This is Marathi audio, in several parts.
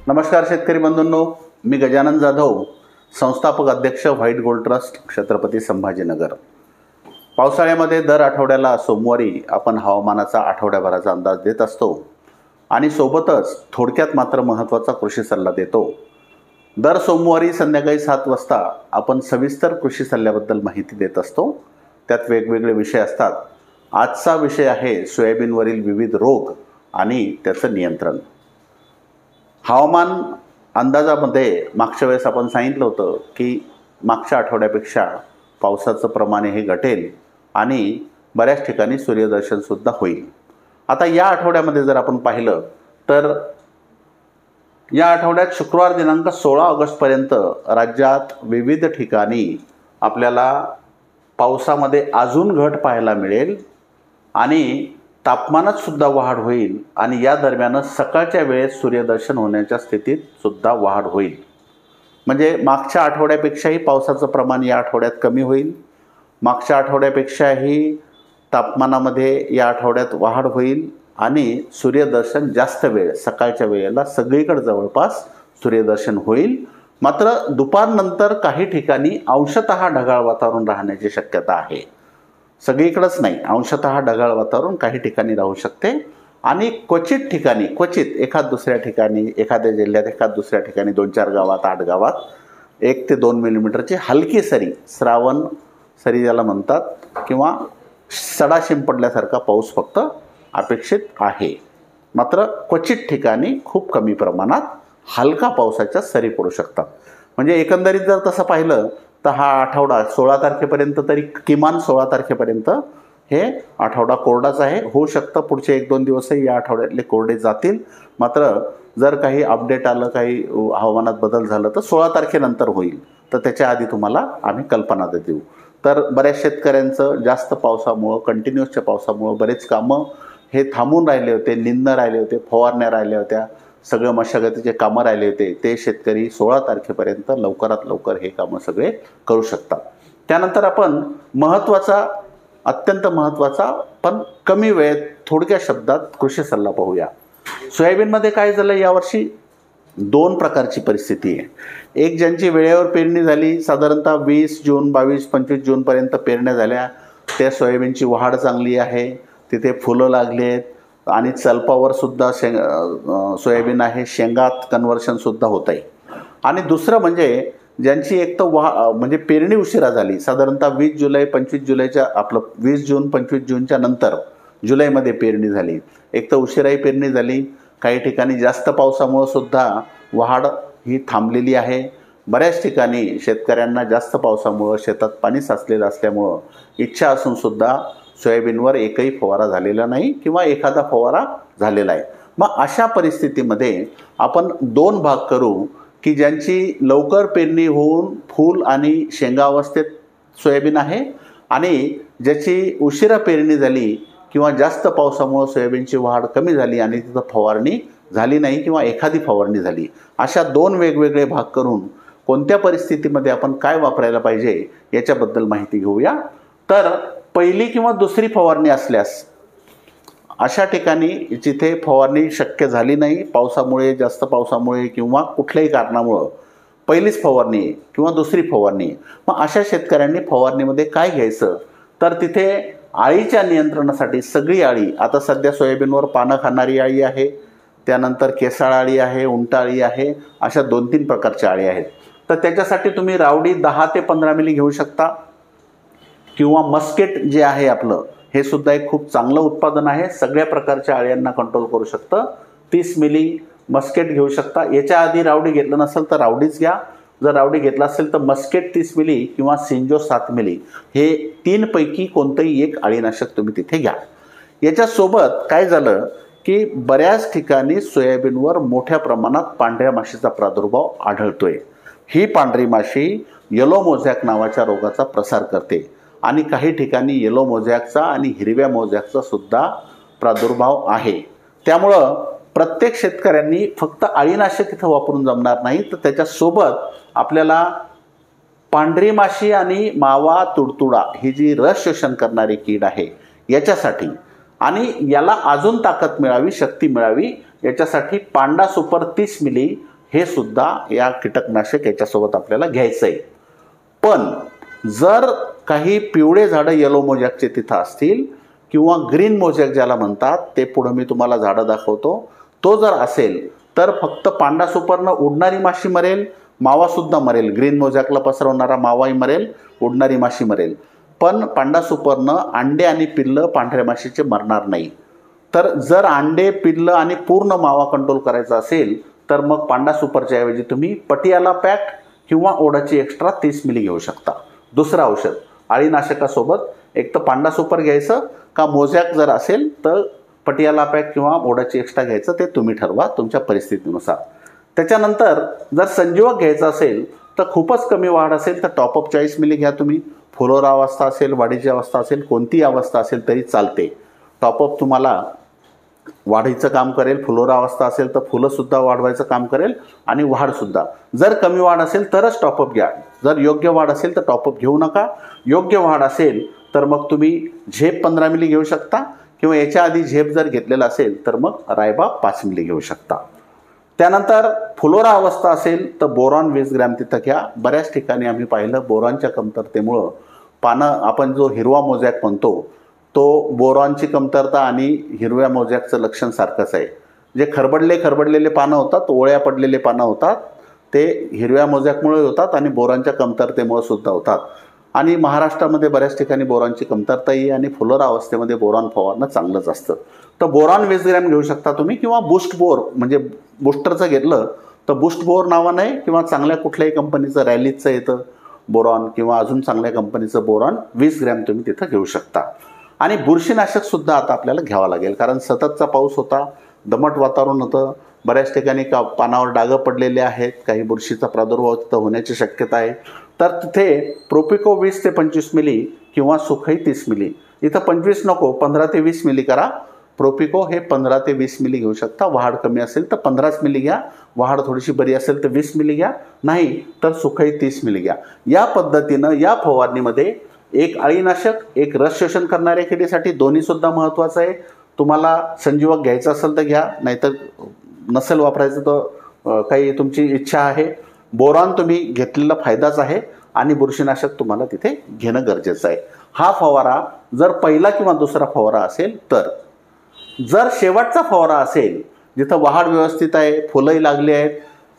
नमस्कार शेतकरी बंधूंनो, मी गजानन जाधव, संस्थापक अध्यक्ष white gold trust, Chhatrapati Sambhajinagar. पावसाळ्यामध्ये दर आठवड्याला सोमवारी आपण हवामानाचा आठवड्याभराचा अंदाज देत असतो आणि सोबतच थोडक्यात मात्र महत्त्वाचा कृषी सल्ला देतो। दर सोमवारी संध्याकाळी 7 वाजता आपण सविस्तर कृषी सल्ल्याबद्दल माहिती देत असतो। त्यात वेगवेगळे विषय असतात। आजचा विषय आहे सोयाबीनवरील विविध रोग आणि त्याचं नियंत्रण। हवामान अंदाजामध्ये मागच्या वेळेस आपण सांगितलं होतं की मागच्या आठवड्यापेक्षा पावसाचं प्रमाण हे घटेल आणि बऱ्याच ठिकाणी सूर्यदर्शनसुद्धा होईल। आता या आठवड्यामध्ये जर आपण पाहिलं तर या आठवड्यात शुक्रवार दिनांक 16 ऑगस्टपर्यंत राज्यात विविध ठिकाणी आपल्याला पावसामध्ये अजून घट पाहायला मिळेल आणि तापमानात सुद्धा वाढ होईल आणि या दरम्यान सकाळच्या वेळेत सूर्यदर्शन होण्याच्या स्थितीत सुद्धा वाढ होईल। म्हणजे मागच्या आठवड्यापेक्षाही पावसाचं प्रमाण या आठवड्यात कमी होईल। मागच्या आठवड्यापेक्षाही तापमानामध्ये या आठवड्यात वाढ होईल आणि सूर्यदर्शन जास्त वेळ सकाळच्या वेळेला सगळीकडे जवळपास सूर्यदर्शन होईल। मात्र दुपारनंतर काही ठिकाणी अंशतः ढगाळ वातावरण राहण्याची शक्यता आहे। सगळीकडेच नाही, अंशतः ढगाळ वातावरण काही ठिकाणी राहू शकते आणि क्वचित ठिकाणी एखाद दुसऱ्या ठिकाणी, एखाद्या जिल्ह्यात एखाद दुसऱ्या ठिकाणी 2-4 गावात 8 गावात 1 ते 2 मिलीमीटरची हलकी सरी, श्रावण सरी ज्याला म्हणतात, किंवा सडा शिंपडल्यासारखा पाऊस फक्त अपेक्षित आहे। मात्र क्वचित ठिकाणी खूप कमी प्रमाणात हलका पावसाच्या सरी पडू शकतात। म्हणजे एकंदरीत जर तसं पाहिलं तर हा आठवडा 16 तारखेपर्यंत, तरी किमान 16 तारखेपर्यंत हे आठवडा कोरडाच आहे। होऊ शकतं पुढचे 1-2 दिवसही या आठवड्यातले कोरडे जातील। मात्र जर काही अपडेट आलं, काही हवामानात बदल झालं तर 16 तारखेनंतर होईल, तर त्याच्या आधी तुम्हाला आम्ही कल्पना देऊ। तर बऱ्याच शेतकऱ्यांचं जास्त पावसामुळं, कंटिन्युअसच्या पावसामुळं बरेच कामं हे थांबून राहिले होते, निंदणं राहिले होते, फवारण्या राहिल्या होत्या, सगळं मशागतीचे कामं राहिले होते। ते शेतकरी 16 तारखेपर्यंत लवकरात लवकर हे कामं सगळे करू शकतात। त्यानंतर आपण अत्यंत महत्त्वाचा पण कमी वेळेत थोडक्या शब्दात कृषी सल्ला पाहूया। सोयाबीनमध्ये काय झालं, यावर्षी 2 प्रकारची परिस्थिती आहे। एक, ज्यांची वेळेवर पेरणी झाली, साधारणतः 20 जून, 22-25 जूनपर्यंत पेरण्या झाल्या, त्या सोयाबीनची वाढ चांगली आहे, तिथे फुलं लागली आहेत आणि चलपावर सुद्धा सोयाबीन आहे, शेंगात कन्व्हर्शनसुद्धा होत आहे। आणि दुसरं म्हणजे ज्यांची एक तर म्हणजे पेरणी उशिरा झाली, साधारणतः 20 जुलै 25 जुलैच्या 20 जून 25 जूनच्या नंतर जुलैमध्ये पेरणी झाली, एक तर उशिराही पेरणी झाली। काही ठिकाणी जास्त पावसामुळं सुद्धा वाढ ही थांबलेली आहे। बऱ्याच ठिकाणी शेतकऱ्यांना जास्त पावसामुळं शेतात पाणी साचलेलं असल्यामुळं इच्छा असून सुद्धा सोयाबीनवर एकही फवारा झालेला नाही किंवा एखादा फवारा झालेला आहे। मग अशा परिस्थितीमध्ये आपण 2 भाग करू की ज्यांची लवकर पेरणी होऊन फूल आणि शेंगा अवस्थेत सोयाबीन आहे आणि ज्याची उशिरा पेरणी झाली किंवा जास्त पावसामुळे सोयाबीनची वाढ कमी झाली आणि तिथं फवारणी झाली नाही किंवा एखादी फवारणी झाली, अशा 2 वेगवेगळे भाग करून कोणत्या परिस्थितीमध्ये आपण काय वापरायला पाहिजे याच्याबद्दल माहिती घेऊया। तर पहिली किंवा दुसरी फवारणी असल्यास, अशा ठिकाणी जिथे फवारणी शक्य झाली नाही पावसामुळे, जास्त पावसामुळे किंवा कुठल्याही कारणामुळं, पहिलीच फवारणी किंवा दुसरी फवारणी, मग अशा शेतकऱ्यांनी फवारणीमध्ये काय घ्यायचं, तर तिथे अळीच्या नियंत्रणासाठी सगळी अळी, आता सध्या सोयाबीनवर पानं खाणारी अळी आहे, त्यानंतर केसाळ अळी आहे, उंट अळी आहे, अशा 2-3 प्रकारच्या अळी आहेत। तर त्याच्यासाठी तुम्ही रावडी 10 ते 15 मिली घेऊ शकता किंवा मस्केट जे आहे आपलं, हे सुद्धा एक खूप चांगलं उत्पादन आहे, सगळ्या प्रकारच्या अळ्यांना कंट्रोल करू शकतं। 30 मिली मस्केट घेऊ शकता। याच्या आधी रावडी घेतलं नसेल तर रावडीच घ्या, जर रावडी घेतला असेल तर मस्केट 30 मिली किंवा सिंजो 7 मिली, हे 3 पैकी कोणतंही एक अळीनाशक तुम्ही तिथे घ्या। याच्यासोबत काय झालं की बऱ्याच ठिकाणी सोयाबीनवर मोठ्या प्रमाणात पांढऱ्या माशीचा प्रादुर्भाव आढळतोय। ही पांढरी माशी येलो मोझॅक नावाच्या रोगाचा प्रसार करते आणि काही ठिकाणी येलो मोझॅकचा आणि हिरव्या मोझॅकचा सुद्धा प्रादुर्भाव आहे। त्यामुळं प्रत्येक शेतकऱ्यांनी फक्त अळीनाशक इथं वापरून जमणार नाही, तर त्याच्यासोबत आपल्याला पांढरी माशी आणि मावा तुडतुडा ही जी रस शोषण करणारी कीड आहे याच्यासाठी आणि याला अजून ताकद मिळावी, शक्ती मिळावी, याच्यासाठी पांडा सुपर 30 मिली हे सुद्धा या कीटकनाशक याच्यासोबत आपल्याला घ्यायचं आहे. पण जर काही पिवळे झाडं येलो मोजॅकचे तिथं असतील किंवा ग्रीन मोजॅक ज्याला म्हणतात, ते पुढं मी तुम्हाला झाडं दाखवतो, तो जर असेल तर फक्त पांडा सुपरनं उडणारी माशी मरेल, मावासुद्धा मरेल. ग्रीन मोजॅकला पसरवणारा मावाही मरेल, उडणारी माशी मरेल. पण पांडा सुपरनं अंडे आणि पिल्लं पांढऱ्या माशीचे मरणार नाही. तर जर अंडे, पिल्लं आणि पूर्ण मावा कंट्रोल करायचा असेल तर मग पांडा सुपरच्या ऐवजी तुम्ही पटियाला पॅक किंवा ओडाची एक्स्ट्रा 30 मिली घेऊ शकता. दुसरं औषध अळीनाशकासोबत एक तर पांडा सुपर घ्यायचं का मोजॅक जर असेल तर पटियाला पॅक किंवा ओडाची एक्स्ट्रा घ्यायचं, ते तुम्ही ठरवा तुमच्या परिस्थितीनुसार. त्याच्यानंतर जर संजीवक घ्यायचं असेल तर खूपच कमी वाढ असेल तर टॉपअप 40 मिली घ्या तुम्ही. फुलोरा अवस्था असेल, वाढीची अवस्था असेल, कोणतीही अवस्था असेल तरी चालते. टॉपअप तुम्हाला वाढीचं काम करेल. फुलोरा अवस्था असेल तर फुलंसुद्धा वाढवायचं काम करेल आणि वाढसुद्धा. जर कमी वाढ असेल तरच टॉपअप घ्या. जर योग्य वाढ असेल तर टॉपअप घेऊ नका. योग्य वाढ असेल तर मग तुम्ही झेप 15 मिली घेऊ शकता किंवा याच्या आधी झेप जर घेतलेला असेल तर मग रायबा 5 मिली घेऊ शकता. त्यानंतर फुलोरा अवस्था असेल तर बोरॉन 20 ग्रॅम तिथं घ्या. बऱ्याच ठिकाणी आम्ही पाहिलं बोरॉनच्या कमतरतेमुळं पानं, आपण जो हिरवा मोजॅक म्हणतो तो बोरॉनची कमतरता आणि हिरव्या मोजॅकचं लक्षण सारखंच आहे. जे खरबडलेले पानं होतात, ओळ्या पडलेले पानं होतात, ते हिरव्या मोजॅकमुळे होतात आणि बोरॉनच्या कमतरतेमुळे सुद्धा होतात. आणि महाराष्ट्रामध्ये बऱ्याच ठिकाणी बोरॉनची कमतरताही आहे आणि फुलोरा अवस्थेमध्ये बोरॉन फवारणं चांगलंच असतं. तर बोरॉन 20 ग्रॅम घेऊ शकता तुम्ही किंवा बूस्ट बोर, म्हणजे बूस्टरचं घेतलं तर बूस्ट बोर नावानं आहे किंवा चांगल्या कुठल्याही कंपनीचं, रॅलीचं येतं बोरॉन किंवा अजून चांगल्या कंपनीचं बोरॉन 20 ग्रॅम तुम्ही तिथं घेऊ शकता. आणि बुरशीनाशकसुद्धा आता आपल्याला घ्यावं लागेल, कारण सततचा पाऊस होता, दमट वातावरण होतं, बऱ्याच ठिकाणी पानावर डागं पडलेले आहेत, काही बुरशीचा प्रादुर्भाव तिथं होण्याची शक्यता आहे. तर तिथे प्रोपिको 20 ते 25 मिली किंवा सुखई 30 मिली. इथं 25 नको, 15 ते 20 मिली करा. प्रोपिको हे 15 ते 20 मिली घेऊ शकता. वाढ कमी असेल तर 15 मिली घ्या. वाढ थोडीशी बरी असेल तर 20 मिली घ्या. नाही तर सुखई 30 मिली घ्या. या पद्धतीनं या फवारणीमध्ये एक अळीनाशक, एक रस शोषण करणाऱ्या किडीसाठी दोन्हीसुद्धा महत्त्वाचं आहे. तुम्हाला संजीवक घ्यायचं असेल तर घ्या, नाहीतर नसेल वापरायचं तर काही तुमची इच्छा आहे. बोरॉन तुम्ही घेतलेला फायदाच आहे आणि बुरशीनाशक तुम्हाला तिथे घेणं गरजेचं आहे. हा फवारा जर पहिला किंवा दुसरा फवारा असेल तर. जर शेवटचा फवारा असेल, जिथं वाढ व्यवस्थित आहे, फुलंही लागली आहेत,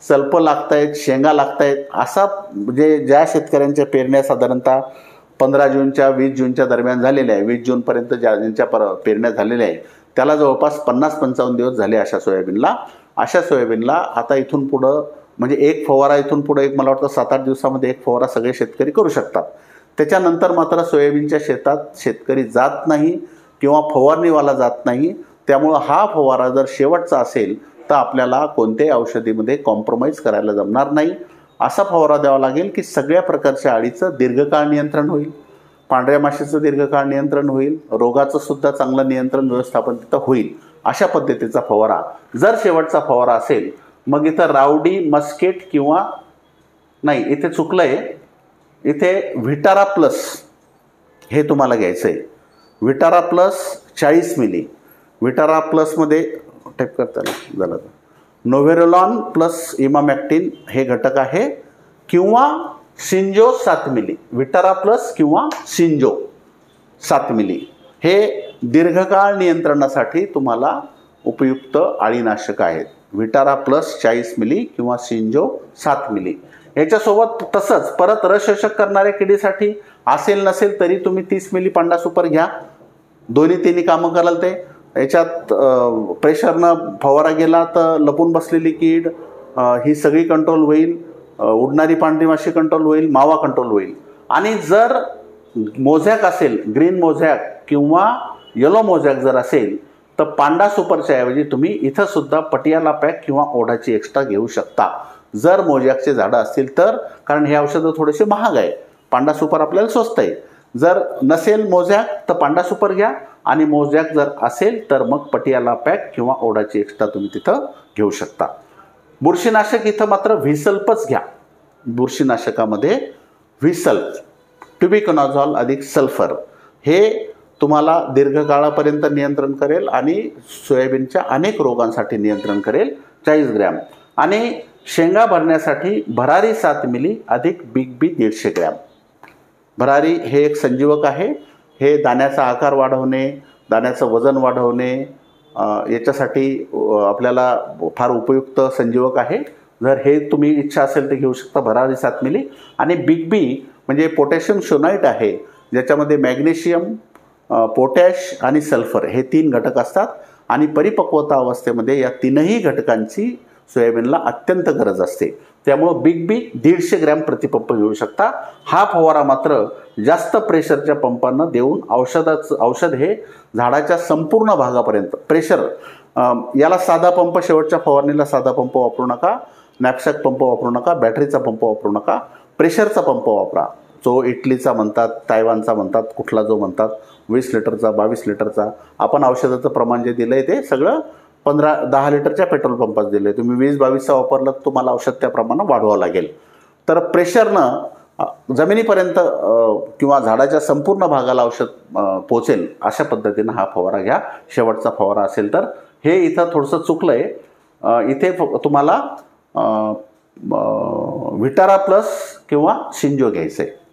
सल्पं लागत आहेत, शेंगा लागत आहेत, असा म्हणजे ज्या शेतकऱ्यांच्या पेरण्या साधारणतः 15 जूनच्या 20 जूनच्या दरम्यान झालेल्या आहे, 20 जूनपर्यंत ज्यांच्या पेरण्या झालेल्या आहे त्याला जवळपास 50-55 दिवस झाले अशा सोयाबीनला आता इथून पुढं म्हणजे एक फवारा इथून पुढं एक मला वाटतं 7-8 दिवसामध्ये एक फवारा सगळे शेतकरी करू शकतात. त्याच्यानंतर मात्र सोयाबीनच्या शेतात शेतकरी जात नाही किंवा फवारणीवाला जात नाही. त्यामुळं हा फवारा जर शेवटचा असेल तर आपल्याला कोणत्याही औषधीमध्ये कॉम्प्रोमाइज करायला जमणार नाही. असा फवारा द्यावा लागेल की सगळ्या प्रकारच्या अळीचं दीर्घकाळ नियंत्रण होईल, पांढऱ्या माशीचं दीर्घकाळ नियंत्रण होईल, रोगाचं सुद्धा चांगलं नियंत्रण व्यवस्थापन तिथं होईल. अशा पद्धतीचा फवारा जर शेवटचा फवारा असेल मग इथं रावडी, मस्केट किंवा नाही, इथे चुकलं आहे, इथे व्हिटारा प्लस हे तुम्हाला घ्यायचं आहे. व्हिटारा प्लस 40 मिली. व्हिटारा प्लसमध्ये टाईप करता झालं तर नोव्हेरोलॉन प्लस इमामॅक्टिन हे घटक आहे किंवा सिंजो 7 मिली. व्हिटारा प्लस किंवा सिंजो 7 मिली हे दीर्घकाळ नियंत्रणासाठी तुम्हाला उपयुक्त अळीनाशक आहेत. व्हिटारा प्लस 40 मिली किंवा सिंजो 7 मिली. याच्यासोबत तसंच परत रस शोषक करणाऱ्या किडीसाठी असेल नसेल तरी तुम्ही 30 मिली पांडा सुपर घ्या. दोन्ही तिन्ही कामं कराल ते. याच्यात प्रेशरनं फवारा गेला तर लपून बसलेली कीड ही सगळी कंट्रोल होईल, उडणारी पांढरी माशी कंट्रोल होईल, मावा कंट्रोल होईल. आणि जर मोझॅक असेल, ग्रीन मोझॅक किंवा येलो मोझॅक जर असेल तर पांडा सुपरच्या ऐवजी तुम्ही इथं सुद्धा पटियाला पॅक किंवा ओढाची एक्स्ट्रा घेऊ शकता जर मोझॅकचे झाडं असतील तर. कारण हे औषधं थोडेसे महाग आहे, पांडा सुपर आपल्याला स्वस्त आहे. जर नसेल मोझॅक तर पांडा सुपर घ्या आणि मोझॅक जर असेल तर मग पटियाला पॅक किंवा ओढाची एक्स्ट्रा तुम्ही तिथं घेऊ शकता. बुरशीनाशक इथं मात्र व्हिसल्पच घ्या. बुरशीनाशकामध्ये व्हिसल्प, ट्युबिकोनाझॉल अधिक सल्फर हे तुम्हाला दीर्घकाळापर्यंत नियंत्रण करेल आणि सोयाबीनच्या अनेक रोगांसाठी नियंत्रण करेल. 40 ग्रॅम. आणि शेंगा भरण्यासाठी भरारी 7 मिली अधिक बिग बी 150 ग्रॅम. भरारी हे एक संजीवक आहे. हे दाण्याचा आकार वाढवणे, दाण्याचं वजन वाढवणे याच्यासाठी आपल्याला फार उपयुक्त संजीवक आहे. जर हे तुम्ही इच्छा असेल तर घेऊ शकता भरारी 7 मिली. आणि बिग बी म्हणजे पोटॅशियम शोनाईट आहे, ज्याच्यामध्ये मॅग्नेशियम, पोटॅश आणि सल्फर हे 3 घटक असतात. आणि परिपक्वता अवस्थेमध्ये या 3ही घटकांची सोयाबीनला अत्यंत गरज असते. त्यामुळं बिग बी 150 ग्रॅम प्रतिपंप घेऊ शकता. हा फवारा मात्र जास्त प्रेशरच्या पंपांना देऊन औषध हे झाडाच्या संपूर्ण भागापर्यंत प्रेशर, याला साधा पंप, शेवटच्या फवारणीला साधा पंप वापरू नका, नॅपसॅक पंप वापरू नका, बॅटरीचा पंप वापरू नका, प्रेशरचा पंप वापरा. जो इटलीचा म्हणतात, तायवानचा म्हणतात, कुठला जो म्हणतात, 20 लिटरचा, 22 लिटरचा. आपण औषधाचं प्रमाण जे दिलं आहे ते सगळं 15-10 लिटरच्या पेट्रोल पंपात दिलं आहे. तुम्ही 20-22चा वापरलं तर तुम्हाला औषध त्या प्रमाणात वाढवावं लागेल. तर प्रेशरनं जमिनीपर्यंत किंवा झाडाच्या संपूर्ण भागाला औषध पोचेल अशा पद्धतीनं हा फवारा घ्या. शेवटचा फवारा असेल तर. हे इथं थोडंसं चुकलं आहे. इथे तुम्हाला विटारा प्लस किंवा शिंजो घ्यायचं आहे.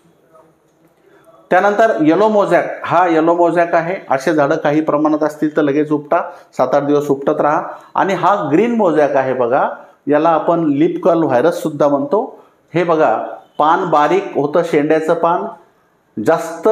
त्यानंतर येलो मोझॅक, हा येलो मोझॅक आहे. असे झाडं काही प्रमाणात असतील तर लगेच उपटा, 7-8 दिवस उपटत राहा. आणि हा ग्रीन मोझॅक आहे बघा, याला आपण लिप कर्ल व्हायरस सुद्धा म्हणतो. हे बघा, पान बारीक होतं, शेंड्याचं पान जास्त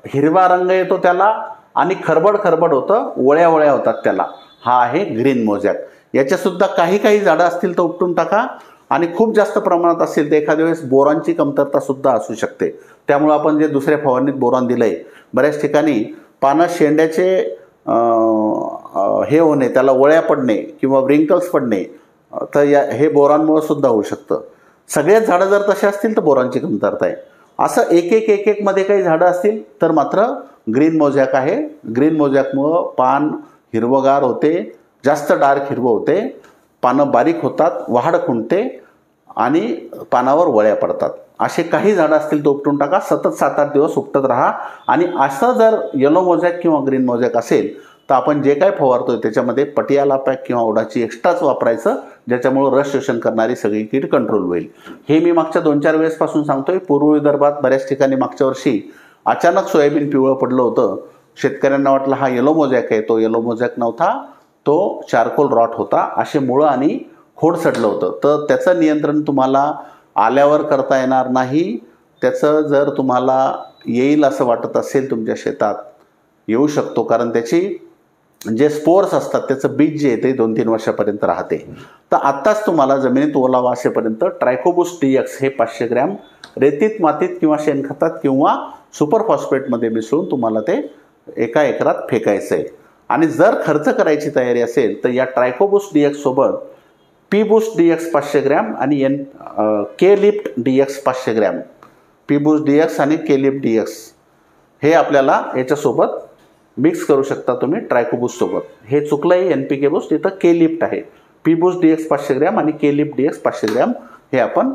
हिरवा रंग येतो त्याला आणि खरबड होतं, वळ्या होतात त्याला. हा आहे ग्रीन मोझॅक. याच्यासुद्धा काही झाडं असतील तर उपटून टाका. आणि खूप जास्त प्रमाणात असेल तर एखाद्या वेळेस बोरॉनची कमतरता सुद्धा असू शकते. त्यामुळे आपण जे दुसऱ्या फवारणीत बोरॉन दिलंय, बऱ्याच ठिकाणी पानं शेंड्याचे हे होणे, त्याला वळ्या पडणे किंवा व्रिंकल्स पडणे, तर हे बोरॉनमुळे सुद्धा होऊ शकतं. सगळेच झाडं जर तसे असतील तर बोरॉनची कमतरता आहे. असं एक मध्ये काही झाडं असतील तर मात्र ग्रीन मोझॅक आहे. ग्रीन मोझॅकमुळं पान हिरवगार होते, जास्त डार्क हिरवं होते, पानं बारीक होतात, वाढ खुंटते आणि पानावर वळ्या पडतात. असे काही झाडं असतील तर उपटून टाका. सतत 7-8 दिवस उपटत राहा. आणि असं जर येलो मोझॅक किंवा ग्रीन मोझॅक असेल तर आपण जे काय फवारतोय त्याच्यामध्ये पटियाला पॅक किंवा ओडाची एक्स्ट्राच वापरायचं, ज्याच्यामुळे रस शोषण करणारी सगळी कीड कंट्रोल होईल. हे मी मागच्या 2-4 वेळेसपासून सांगतोय. पूर्व विदर्भात बऱ्याच ठिकाणी मागच्या वर्षी अचानक सोयाबीन पिवळं पडलं होतं. शेतकऱ्यांना वाटलं हा येलो मोझॅक आहे. तो येलो मोझॅक नव्हता, तो चारकोल रॉट होता. असे मुळं आणि खोड सडलं होतं. तर त्याचं नियंत्रण तुम्हाला आल्यावर करता येणार नाही. त्याचं जर तुम्हाला येईल असं वाटत असेल तुमच्या शेतात, येऊ शकतो. कारण त्याची जे स्पोर्स असतात त्याचं बीज जे आहे ते 2-3 वर्षापर्यंत राहते. तर आत्ताच तुम्हाला जमिनीत ओलावा असेपर्यंत ट्रायकोबूस्ट DX हे 500 ग्रॅम रेतीत, मातीत किंवा शेणखतात किंवा सुपर फॉस्फेटमध्ये मिसळून तुम्हाला ते 1 एकरात फेकायचं आहे. आणि जर खर्च करायची तयारी असेल तर या ट्रायकोबूस्ट DX सोबत पी बूस्ट DX 500 ग्रॅम आणि K lift DX 500 gram, P boost DX आणि के लिफ्ट DX हे आपल्याला याच्यासोबत मिक्स करू शकता तुम्ही ट्रायकोबूस्ट सोबत. हे चुकलं आहे NPK बूस्ट, इथं के लिफ्ट आहे. पी बूस्ट DX 500 ग्रॅम आणि के लिफ्ट DX 500 ग्रॅम हे आपण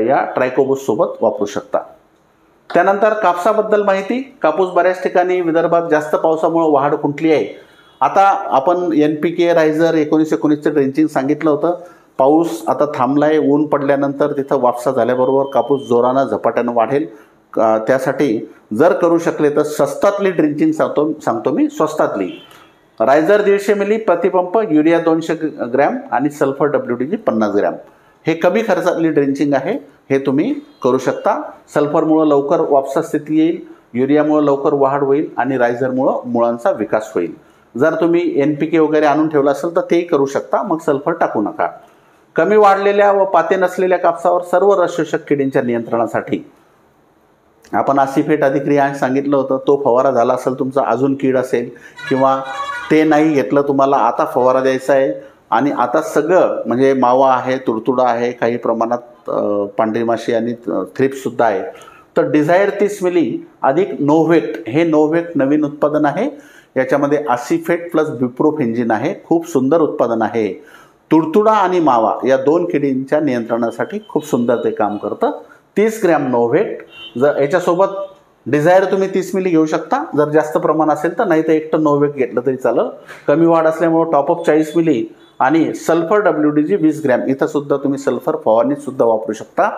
या ट्रायकोबूस्ट सोबत वापरू शकता. त्यानंतर कापसाबद्दल माहिती. कापूस बऱ्याच ठिकाणी विदर्भात जास्त पावसामुळे वाढ खुंटली आहे. आता आपण NPK रायझर 19-19चं ड्रेंचिंग सांगितलं होतं. पाऊस आता थांबलाय. ऊन पडल्यानंतर तिथं वापसा झाल्याबरोबर कापूस जोरानं झपाट्यानं वाढेल. त्यासाठी जर करू शकले तर स्वस्तातली ड्रेंचिंग सांगतो मी. स्वस्तातली रायझर 150 मिली प्रतिपंप, युरिया 200 ग्रॅम आणि सल्फर WD 50 ग्रॅम. हे कमी खर्चातली ड्रेंचिंग आहे. हे तुम्ही करू शकता. सल्फरमुळं लवकर वापसा स्थिती येईल, युरियामुळं लवकर वाढ होईल आणि रायझरमुळं मुळांचा विकास होईल. जर तुम्ही NPK वगैरे आणून ठेवलं असेल तर तेही करू शकता. मग सल्फर टाकू नका. कमी वाढलेल्या व पाते नसलेल्या कापसावर सर्व रसशोषक किडींच्या नियंत्रणासाठी आपण आसिफेट अधिक्रिया सांगितलं होतं. तो फवारा झाला असेल तुमचा, अजून कीड असेल किंवा ते नाही घेतलं तुम्हाला, आता फवारा द्यायचा आहे. आणि आता सगळं म्हणजे मावा आहे, तुडतुडा आहे, काही प्रमाणात पांढरी माशी आणि थ्रिप्ससुद्धा आहे. तर डिझायर 30 मिली अधिक नोव्हेक्ट, हे नोव्हेक्ट नवीन उत्पादन आहे. याच्यामध्ये आसिफेट प्लस बिप्रोफेंजिन आहे. खूप सुंदर उत्पादन आहे. तुडतुडा आणि मावा या 2 किडींच्या नियंत्रणासाठी खूप सुंदर ते काम करतं. 30 ग्रॅम नोव्हेक्ट. जर याच्यासोबत डिझायर तुम्ही 30 मिली घेऊ शकता जर जास्त प्रमाण असेल तर, नाही तर एकटं नोव्हेक्ट घेतलं तरी चालेल. कमी वाढ असल्यामुळं टॉपअप 40 मिली आणि सल्फर WDG 20 ग्रॅम, इथं सुद्धा तुम्ही सल्फर फवारणीत सुद्धा वापरू शकता.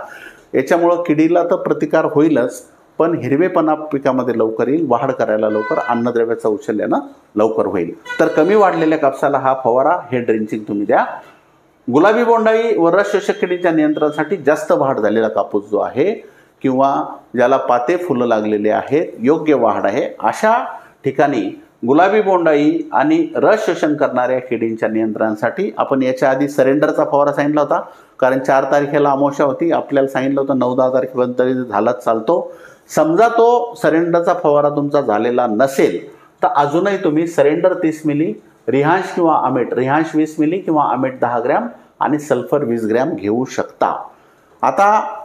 याच्यामुळं किडीला तर प्रतिकार होईलच, पण हिरवेपणा पिकामध्ये लवकर येईल, वाढ करायला लवकर, अन्नद्रव्याचं उचलल्यानं लवकर होईल. तर कमी वाढलेल्या कापसाला हा फवारा, हे ड्रेंचिंग तुम्ही द्या. गुलाबी बोंडाळी व रस शोषक किडीच्या नियंत्रणासाठी जास्त वाढ झालेला कापूस जो आहे किंवा ज्याला पाते फुलं लागलेले आहेत, योग्य वाढ आहे, अशा ठिकाणी गुलाबी बोंडाळी आणि रस शोषण करणाऱ्या किडींच्या नियंत्रणासाठी आपण याच्या आधी सरेंडरचा फवारा सांगितला होता. कारण 4 तारखेला अमावस्या होती, आपल्याला सांगितलं होतं 9-10 तारखेपर्यंत तरी झालाच चालतो. समजा तो सरेंडरचा फवारा तुमचा झालेला नसेल तर अजूनही तुम्ही सरेंडर 30 मिली, रिहांश किंवा अमेट, रिहांश 20 मिली किंवा अमेट 10 ग्रॅम आणि सल्फर 20 ग्रॅम घेऊ शकता. आता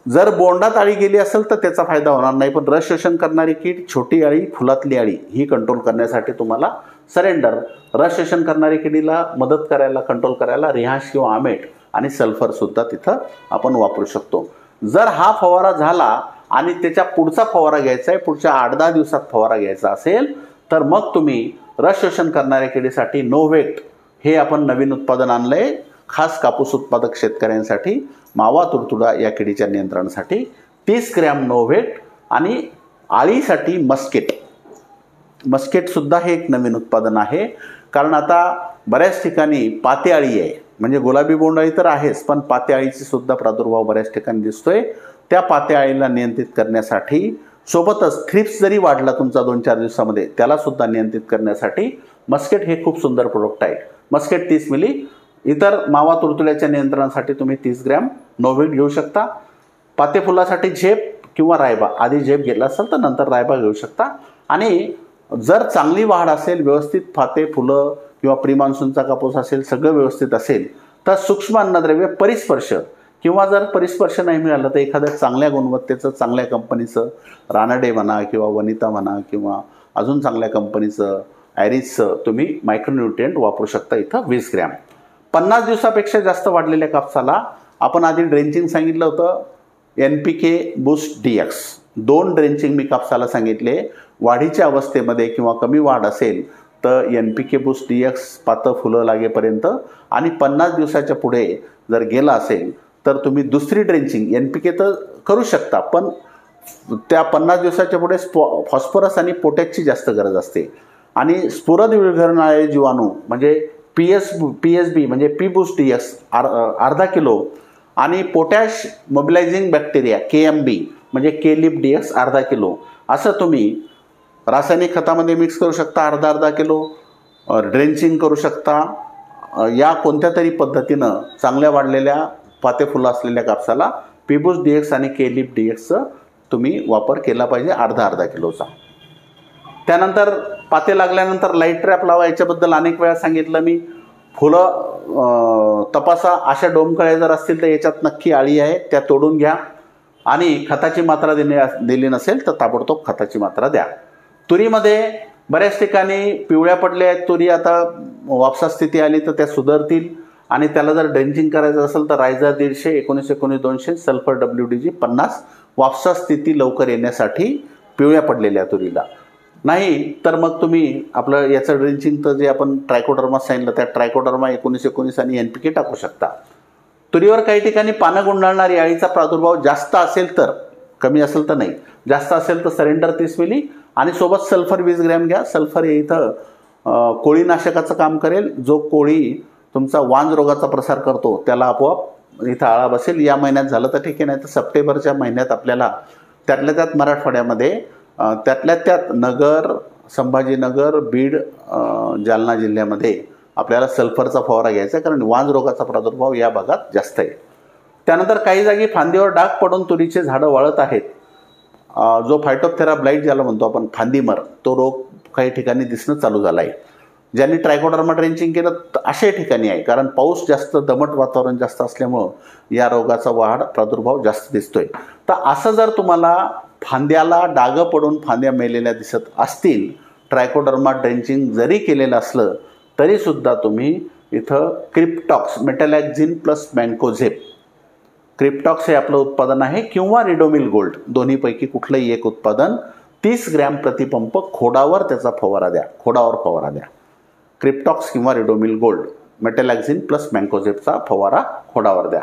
जर बोंडात अळी गेली असेल तर त्याचा फायदा होणार नाही, पण रस शोषण करणारी कीड, छोटी अळी, फुलातली अळी ही कंट्रोल करण्यासाठी तुम्हाला सरेंडर, रस शोषण करणारी किडीला मदत करायला, कंट्रोल करायला रिहांश किंवा अमेट आणि सल्फर सुद्धा तिथं आपण वापरू शकतो. जर हा फवारा झाला आणि त्याच्या पुढचा फवारा घ्यायचा आहे, पुढच्या 8-10 दिवसात फवारा घ्यायचा असेल, तर मग तुम्ही रस शोषण करणाऱ्या किडीसाठी नोव्हेट हे आपण नवीन उत्पादन आणलंय, खास कापूस उत्पादक शेतकऱ्यांसाठी, मावा तुडतुडा या किडीच्या नियंत्रणासाठी 30 ग्रॅम नोव्हेट. आणि आळीसाठी मस्केट सुद्धा हे एक नवीन उत्पादन आहे. कारण आता बऱ्याच ठिकाणी पाते अळी आहे, म्हणजे गुलाबी बोंडाळी तर आहेच, पण पाते अळीची सुद्धा प्रादुर्भाव बऱ्याच ठिकाणी दिसतोय. त्या पाते अळीला नियंत्रित करण्यासाठी, सोबतच थ्रिप्स जरी वाढला तुमचा 2-4 दिवसामध्ये, त्याला सुद्धा नियंत्रित करण्यासाठी मस्केट हे खूप सुंदर प्रोडक्ट आहे. मस्केट 30 मिली. इतर मावा तुडतुड्याच्या नियंत्रणासाठी तुम्ही 30 ग्रॅम नोव्हेट घेऊ शकता. पाते फुलासाठी झेप किंवा रायबा, आधी झेप घेतला असेल तर नंतर रायबा घेऊ शकता. आणि जर चांगली वाढ असेल, व्यवस्थित फाते फुलं किंवा प्री मान्सूनचा कापूस असेल, सगळं व्यवस्थित असेल, तर सूक्ष्म अन्नद्रव्य परिस्पर्श, किंवा जर परिस्पर्श नाही मिळालं तर एखाद्या चांगल्या गुणवत्तेचं, चांगल्या कंपनीचं, रानडे म्हणा किंवा वनिता म्हणा किंवा अजून चांगल्या कंपनीचं ॲरिसचं तुम्ही मायक्रोन्यूट्रिएंट वापरू शकता. इथं 20 ग्रॅम. 50 दिवसापेक्षा जास्त वाढलेल्या कापसाला आपण आधी ड्रेंचिंग सांगितलं होतं, NPK बूस्ट DX. 2 ड्रेंचिंग मी कापसाला सांगितले. वाढीच्या अवस्थेमध्ये किंवा कमी वाढ असेल तर NPK बूस्ट DX पातं फुलं लागेपर्यंत, आणि 50 दिवसाच्या पुढे जर गेला असेल तर तुम्ही दुसरी ड्रेंचिंग NPK तर करू शकता, पण त्या 50 दिवसाच्या पुढे फॉस्फरस आणि पोटॅशची जास्त गरज असते. आणि स्फुरद विरघळणारे जीवाणू म्हणजे PSB म्हणजे पी बूस्ट DX अर्धा किलो, आणि पोटॅश मोबिलायझिंग बॅक्टेरिया KMB म्हणजे K-लिप DX अर्धा किलो, असं तुम्ही रासायनिक खतामध्ये मिक्स करू शकता. अर्धा किलो ड्रेंचिंग करू शकता. या कोणत्या तरी पद्धतीनं चांगल्या वाढलेल्या पाते फुलं असलेल्या कापसाला पी बूस्ट DX आणि K-लिप DXचं तुम्ही वापर केला पाहिजे, अर्धा किलोचा. त्यानंतर पाते लागल्यानंतर लाईट ट्रॅप लावा. याच्याबद्दल अनेक वेळा सांगितलं मी. फुलं तपासा, अशा डोमकळ्या जर असतील तर याच्यात नक्की अळी आहे, त्या तोडून घ्या. आणि खताची मात्रा दिली नसेल तर ताबडतोब खताची मात्रा द्या. तुरीमध्ये बऱ्याच ठिकाणी पिवळ्या पडल्या आहेत तुरी, आता वापसा स्थिती आली तर त्या सुधारतील. आणि त्याला जर ड्रेंचिंग करायचं असेल तर रायझर 150, 19-19, 200, सल्फर WDG 50, वापसा स्थिती लवकर येण्यासाठी पिवळ्या पडलेल्या तुरीला. नाही तर मग तुम्ही आपलं याचं ड्रेंचिंग तर जे आपण ट्रायकोडर्मा सांगितलं, त्या ट्रायकोडर्मा 19-19 आणि NPK टाकू शकता. तुरीवर काही ठिकाणी पानं गुंडाळणारी अळीचा प्रादुर्भाव जास्त असेल तर, कमी असेल तर नाही, जास्त असेल तर सरेंडर 30 मिली आणि सोबत सल्फर 20 ग्रॅम घ्या. सल्फर हे इथं कोळीनाशकाचं काम करेल. जो कोळी तुमचा वांज रोगाचा प्रसार करतो त्याला आपोआप इथं आळा बसेल. या महिन्यात झालं तर ठीक आहे, नाही तर सप्टेंबरच्या महिन्यात आपल्याला त्यातल्या त्यात मराठवाड्यामध्ये, त्यातल्या त्यात नगर, संभाजीनगर, बीड, जालना जिल्ह्यामध्ये आपल्याला सल्फरचा फवारा घ्यायचा आहे, कारण वांज रोगाचा प्रादुर्भाव या भागात जास्त आहे. त्यानंतर काही जागी फांदीवर डाग पडून तुरीचे झाडं वाळत आहेत. जो फायटोप्थेरा ब्लाइट ज्याला म्हणतो आपण, फांदीमर, तो रोग काही ठिकाणी दिसणं चालू झाला आहे. ज्यांनी ट्रायकोडर्मा ड्रेंचिंग केलं अशा ठिकाणी आहे, कारण पाऊस जास्त, दमट वातावरण जास्त असल्यामुळं या रोगाचा वाढ प्रादुर्भाव जास्त दिसतोय. तर असं जर तुम्हाला फांद्याला डागं पडून फांद्या मेलेल्या दिसत असतील, ट्रायकोडर्मा ड्रेंचिंग जरी केलेलं असलं तरीसुद्धा तुम्ही इथं क्रिप्टॉक्स, मेटॅलॅक्झिन प्लस मॅन्कोझेप, क्रिप्टॉक्स हे आपलं उत्पादन आहे, किंवा रिडोमिल गोल्ड, दोन्हीपैकी कुठलंही एक उत्पादन 30 ग्रॅम प्रतिपंप खोडावर त्याचा फवारा द्या, खोडावर फवारा द्या. क्रिप्टॉक्स किंवा रिडोमिल गोल्ड मेटॅलॅक्झिन प्लस मँकोझेबचा फवारा खोडावर द्या.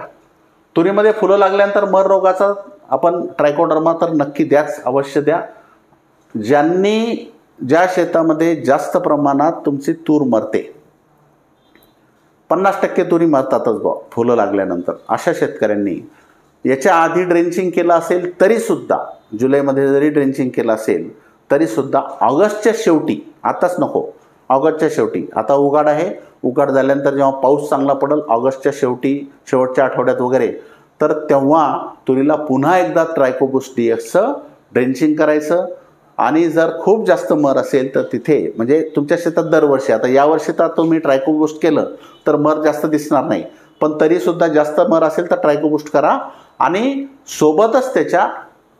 तुरीमध्ये फुलं लागल्यानंतर मर रोगाचा आपण ट्रायकोडर्मा तर नक्की द्याच, अवश्य द्या. ज्या शेतामध्ये जास्त प्रमाणात तुमची तूर मरते, 50% तुरी मरतातच बा फुलं लागल्यानंतर, अशा शेतकऱ्यांनी याच्या आधी ड्रेंचिंग केलं असेल तरीसुद्धा, जुलैमध्ये जरी ड्रेंचिंग केलं असेल तरीसुद्धा ऑगस्टच्या शेवटी, आताच नको, ऑगस्टच्या शेवटी, आता उघाड आहे, उघाड झाल्यानंतर जेव्हा पाऊस चांगला पडेल ऑगस्टच्या शेवटी, शेवटच्या आठवड्यात वगैरे, तर तेव्हा तुरीला पुन्हा एकदा ट्रायकोबुस्ट डीएक्सचं ड्रेंचिंग करायचं. आणि जर खूप जास्त मर असेल तर तिथे, म्हणजे तुमच्या शेतात दरवर्षी, आता यावर्षी तर तुम्ही ट्रायकोबुस्ट केलं तर मर जास्त दिसणार नाही, पण तरीसुद्धा जास्त मर असेल तर ट्रायकोबुस्ट करा. आणि सोबतच त्याच्या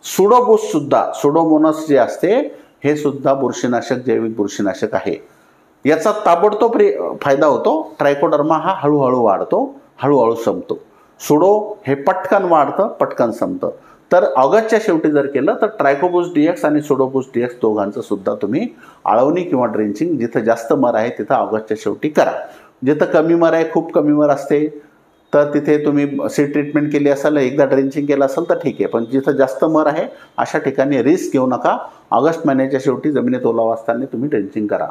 सुडोबुस्टसुद्धा, सुडोमोनस जे असते हे सुद्धा बुरशीनाशक, जैविक बुरशीनाशक आहे. याचा ताबडतोब फायदा होतो. ट्रायकोडर्मा हा हळूहळू वाढतो, हळूहळू संपतो. सुडो हे पटकन वाढतं, पटकन संपतं. तर ऑगस्टच्या शेवटी जर केलं तर ट्रायकोबुस्ट डीएक्स आणि सुडोबुस्ट डीएक्स दोघांचं सुद्धा तुम्ही आळवणी किंवा ड्रेंचिंग जिथं जास्त मर आहे तिथं ऑगस्टच्या शेवटी करा. जिथं कमी मर आहे, खूप कमी मर असते, तर तिथे तुम्ही सीड ट्रीटमेंट केली असेल, एकदा ड्रेंचिंग केलं असेल तर ठीक आहे. पण जिथं जास्त मर आहे अशा ठिकाणी रिस्क घेऊ नका. ऑगस्ट महिन्याच्या शेवटी जमिनीत ओलावा असताना तुम्ही ड्रेंचिंग करा.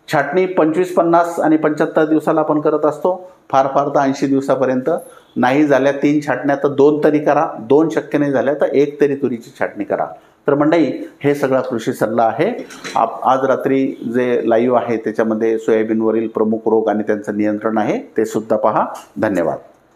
छाटणी 25, 50 आणि 75 दिवसाला आपण करत असतो, फार फार तर 80 दिवसापर्यंत. नाही झाल्या 3 छाटण्या तर 2 तरी करा, 2 शक्य नाही झाल्या तर 1 तरी तुरीची छाटणी करा. तर मंडळी, हे सगळा कृषी सल्ला आहे. आज रात्री जे लाईव्ह आहे त्याच्यामध्ये सोयाबीनवरील प्रमुख रोग आणि त्यांचं नियंत्रण आहे, ते सुद्धा पहा. धन्यवाद.